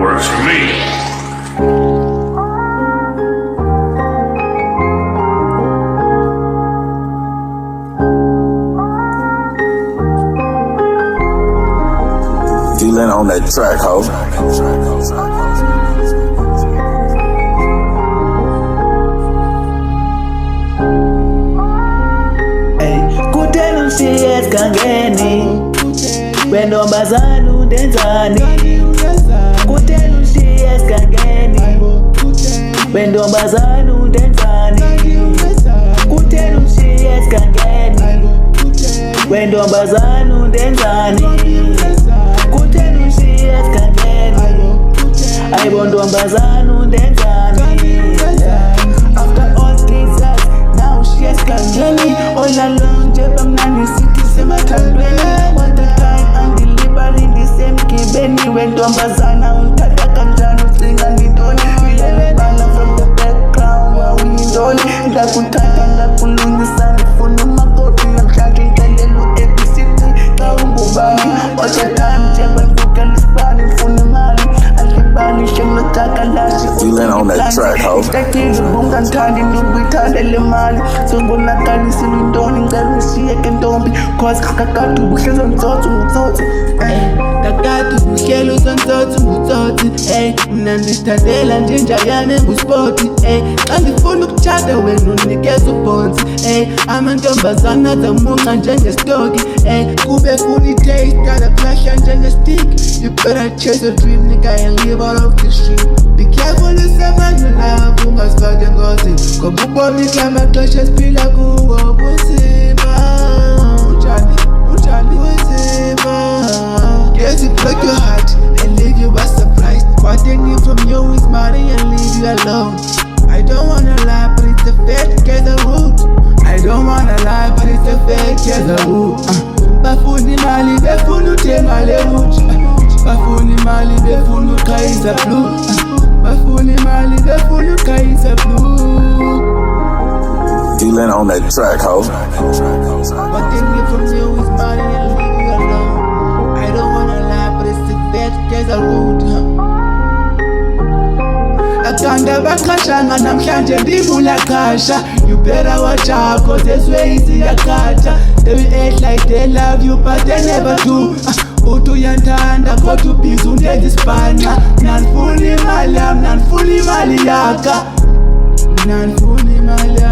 Works for me. D-Lin on that track, ho. Kutelu siyes kangeni Wendo mbazanu denzani Kutelu siyes kangeni Wendo mbazanu denzani Kutelu siyes kangeni Wendo mbazanu denzani Kutelu siyes kangeni Aibondo mbazanu denzani. After all these years, now siyes kangeni. All along jebamnani city semathandweni. All the time and delivering the same kibeni. Wendo mbazana untata kanjani ucinga ndindoni. Uyelebala from the background wawindoni. Ndakutata ndakulungisa ndifuna umakoti namhlanje ntelelu ABCD xa ungubani. All the time jebamvuka lisibani ndifuna imali. Alibani shemlotaka lashi D-Lin on that track, ho. Itakile bunganthandi ndubuyithandele mali. Songonakalisa imindoni ngicela usiyeke ntombi. Cause kakade ubuhlezi umtsotsi ngutsotsi. Kakade ubuhleli usotsotsi ngutsotsi. Mina ndithandela njenjayane nguspoti. Xa ndifuna ukutshata wena unikeza ubhonsi. Amantombazana azamunca njengestoki. Kube funi taste kadaklahla njengestick. You better chase your dream nigga and live out of the street. Be careful usemanzi love ungasifake engozini. Ngoba ubona amaxesha esiphila kuwo bunzima. Unjani bunzima. Yes, it break your heart and leave you by surprise. What they need from you is money and leave you alone. I don't wanna lie, but it's a fact, get the root. I don't wanna lie, but it's a fact, get the root. Bafuni mali befunu tenga le root. Bafuni mali befunu kaiza blue. Bafuni mali befunu kaiza blue. D-Lin on that track, ho. What they need from you is money and leave you alone. I don't wanna lie, but it's the fact, get the root. Akanda bakashanga namhlanje ndivula kasha. You better watch out cause this way is iyakhatha. They will act like they love you but they never do. Uthi uyandithanda kodwa ubhizi undenza isibhanqa. Mina ndifuna imali yami, mina ndifuna imali yakha. Mina ndifuna imali yakha.